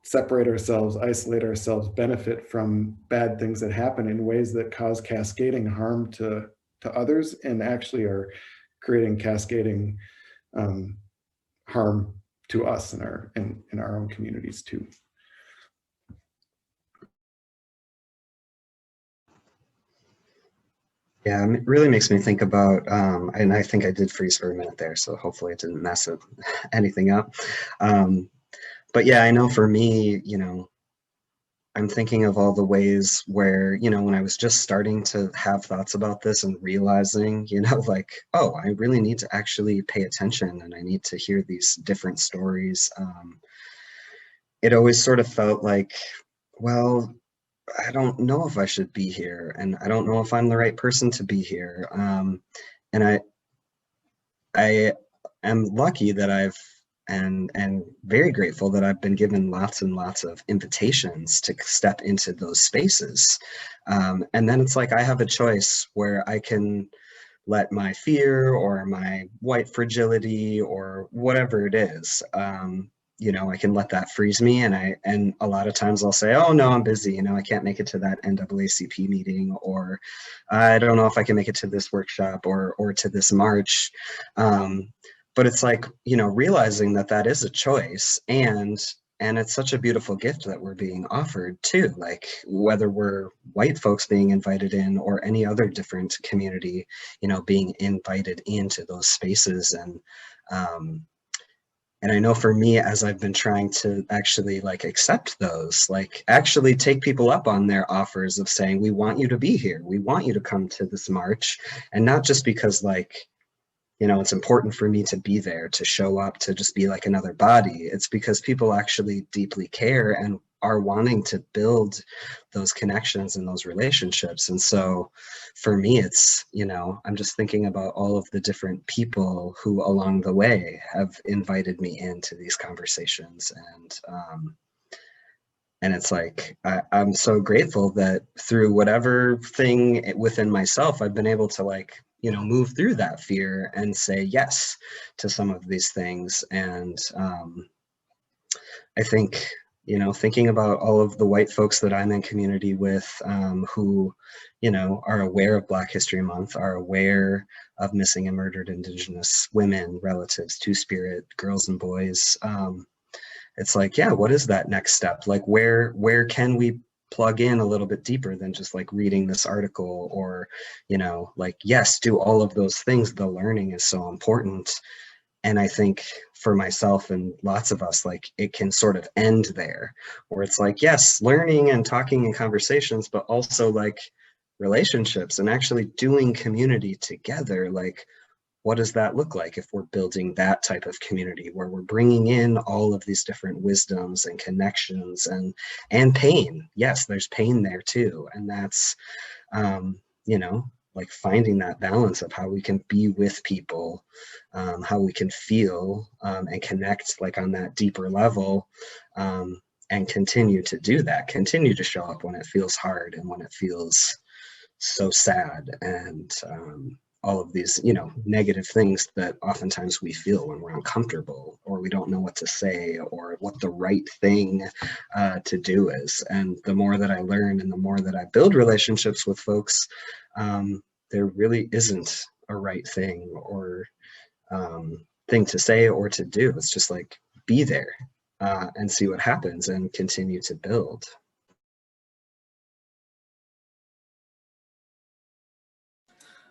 separate ourselves, isolate ourselves, benefit from bad things that happen in ways that cause cascading harm to others, and actually are creating cascading harm to us in our own communities too. Yeah, it really makes me think about, and I think I did freeze for a minute there, so hopefully it didn't mess anything up. But yeah, I know for me, I'm thinking of all the ways where, when I was just starting to have thoughts about this and realizing, like, oh, I really need to actually pay attention and I need to hear these different stories. It always sort of felt like, well, I don't know if I should be here and I don't know if I'm the right person to be here. And I am lucky that and very grateful that I've been given lots and lots of invitations to step into those spaces. And then it's like I have a choice where I can let my fear or my white fragility or whatever it is, I can let that freeze me. And a lot of times I'll say, oh no, I'm busy. I can't make it to that NAACP meeting, or I don't know if I can make it to this workshop or to this march. But it's like, realizing that that is a choice, and it's such a beautiful gift that we're being offered too, like whether we're white folks being invited in or any other different community, being invited into those spaces. And I know for me, as I've been trying to actually like accept those, like actually take people up on their offers of saying, we want you to be here, we want you to come to this march, and not just because like, it's important for me to be there, to show up, to just be like another body. It's because people actually deeply care and are wanting to build those connections and those relationships. And so for me, it's, I'm just thinking about all of the different people who along the way have invited me into these conversations. And it's like, I'm so grateful that through whatever thing within myself, I've been able to like, move through that fear and say yes to some of these things. And I think, thinking about all of the white folks that I'm in community with, who, are aware of Black History Month, are aware of missing and murdered Indigenous women, relatives, Two-Spirit, girls and boys. It's like, yeah, what is that next step? Like, where can we plug in a little bit deeper than just like reading this article or, like, yes, do all of those things. The learning is so important. And I think for myself and lots of us, like it can sort of end there where it's like, yes, learning and talking and conversations, but also like relationships and actually doing community together. Like, what does that look like if we're building that type of community where we're bringing in all of these different wisdoms and connections and pain? Yes, there's pain there too. And that's, like finding that balance of how we can be with people, how we can feel and connect like on that deeper level, and continue to do that, continue to show up when it feels hard and when it feels so sad and all of these, negative things that oftentimes we feel when we're uncomfortable or we don't know what to say or what the right thing to do is. And the more that I learn and the more that I build relationships with folks, there really isn't a right thing or thing to say or to do. It's just like be there and see what happens and continue to build.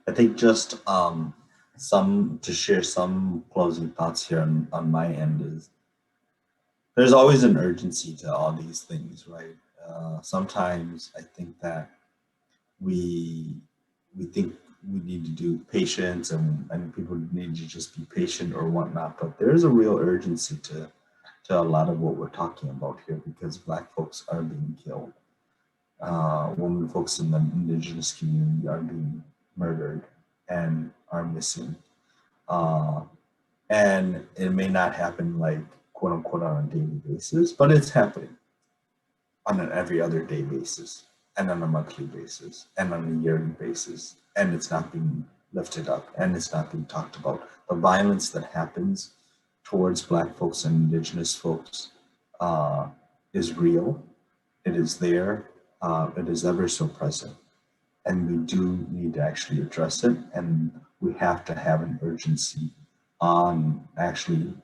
I think just to share some closing thoughts here on my end is there's always an urgency to all these things, right? Sometimes I think that we think we need to do patience and people need to just be patient or whatnot, but there's a real urgency to a lot of what we're talking about here because Black folks are being killed. Women folks in the Indigenous community are being murdered and are missing. And it may not happen like quote unquote on a daily basis, but it's happening on an every other day basis and on a monthly basis and on a yearly basis. And it's not being lifted up and it's not being talked about. The violence that happens towards Black folks and Indigenous folks is real. It is there. It is ever so present. And we do need to actually address it. And we have to have an urgency on actually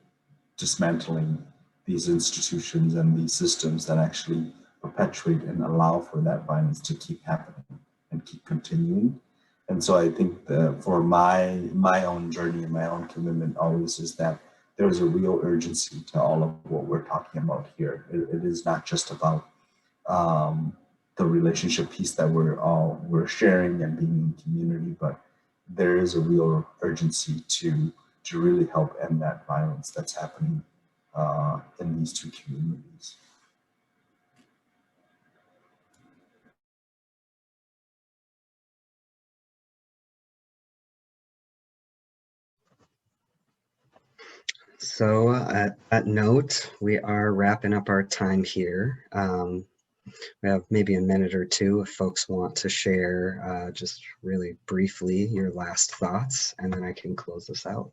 dismantling these institutions and these systems that actually perpetuate and allow for that violence to keep happening and keep continuing. And so I think that for my own journey and my own commitment always is that there's a real urgency to all of what we're talking about here. It is not just about the relationship piece that we're sharing and being in community, but there is a real urgency to really help end that violence that's happening in these two communities. So at that note, we are wrapping up our time here. We have maybe a minute or two if folks want to share just really briefly your last thoughts, and then I can close this out.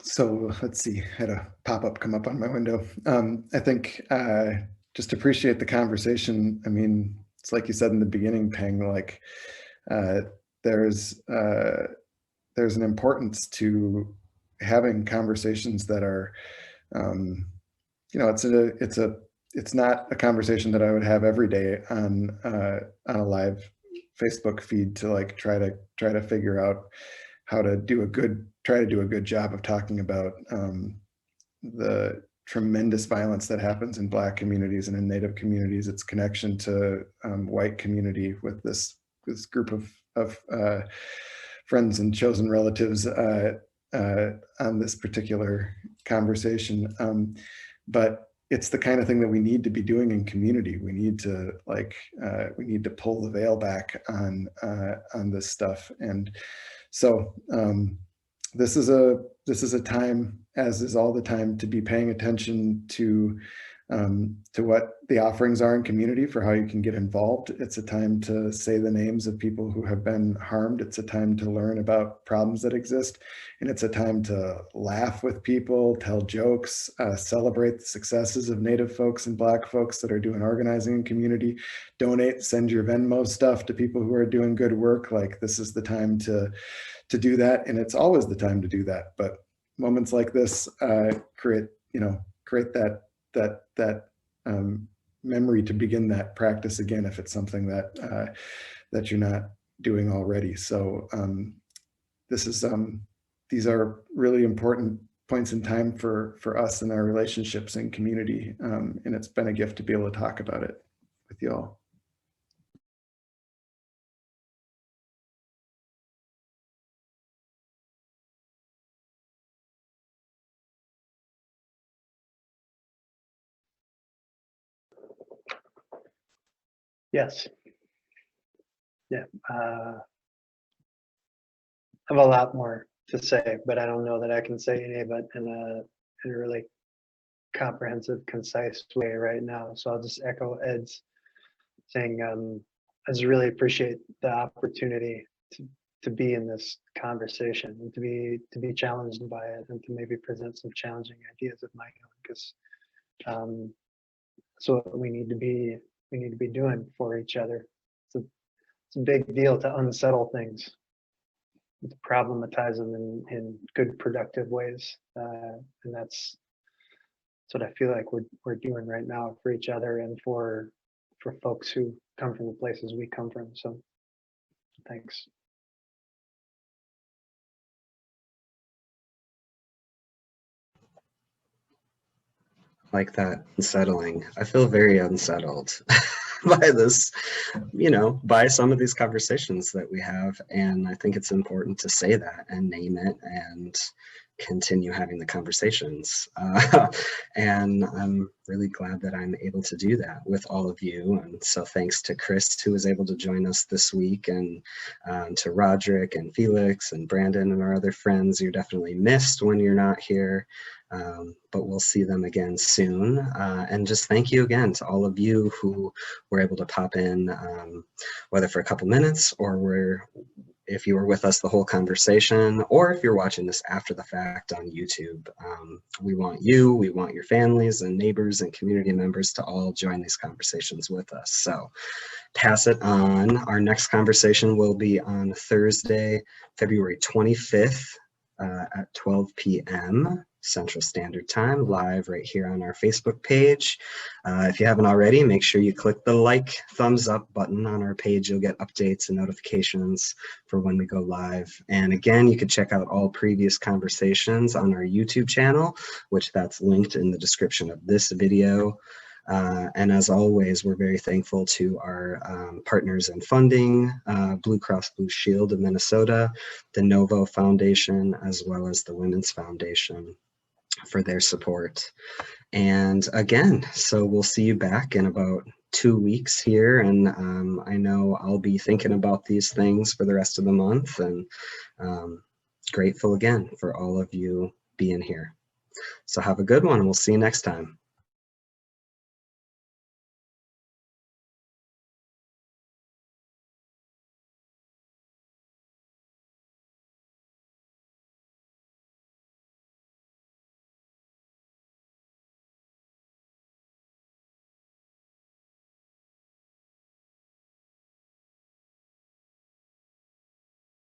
So let's see, I had a pop-up come up on my window. I think just appreciate the conversation. I mean, it's like you said in the beginning, Pheng, like there's an importance to having conversations that are, you know, it's not a conversation that I would have every day on a live Facebook feed to like try to figure out how to try to do a good job of talking about the tremendous violence that happens in Black communities and in Native communities, its connection to white community with this group of friends and chosen relatives on this particular conversation. But it's the kind of thing that we need to be doing in community. We need to pull the veil back on this stuff. And so this is a time, as is all the time, to be paying attention to what the offerings are in community for how you can get involved. It's a time to say the names of people who have been harmed. It's a time to learn about problems that exist. And it's a time to laugh with people, tell jokes, celebrate the successes of Native folks and Black folks that are doing organizing in community, donate, send your Venmo stuff to people who are doing good work. Like, this is the time to do that. And it's always the time to do that. But moments like this create that memory to begin that practice again, if it's something that you're not doing already. So these are really important points in time for us and our relationships and community. And it's been a gift to be able to talk about it with you all. Yes. Yeah. I have a lot more to say, but I don't know that I can say any of it in a really comprehensive, concise way right now. So I'll just echo Ed's saying, I just really appreciate the opportunity to be in this conversation and to be challenged by it and to maybe present some challenging ideas of my own, because that's what we need to be doing for each other. It's a big deal to unsettle things, to problematize them in good, productive ways, and that's what I feel like we're doing right now for each other and for folks who come from the places we come from. So thanks. Like that, unsettling. I feel very unsettled by this, by some of these conversations that we have. And I think it's important to say that and name it and continue having the conversations. And I'm really glad that I'm able to do that with all of you. And so thanks to Chris, who was able to join us this week, and to Roderick and Felix and Brandon and our other friends. You're definitely missed when you're not here. But we'll see them again soon. And just thank you again to all of you who were able to pop in, whether for a couple minutes or were if you were with us the whole conversation, or if you're watching this after the fact on YouTube. We want you, we want your families and neighbors and community members to all join these conversations with us. So pass it on. Our next conversation will be on Thursday, February 25th at 12 p.m. Central Standard Time, live right here on our Facebook page. If you haven't already, make sure you click the like, thumbs up button on our page. You'll get updates and notifications for when we go live. And again, you can check out all previous conversations on our YouTube channel, which that's linked in the description of this video. And as always, we're very thankful to our partners in funding, Blue Cross Blue Shield of Minnesota, the Novo Foundation, as well as the Women's Foundation for their support. And again, so we'll see you back in about 2 weeks here. And I know I'll be thinking about these things for the rest of the month, and grateful again for all of you being here. So have a good one, and we'll see you next time.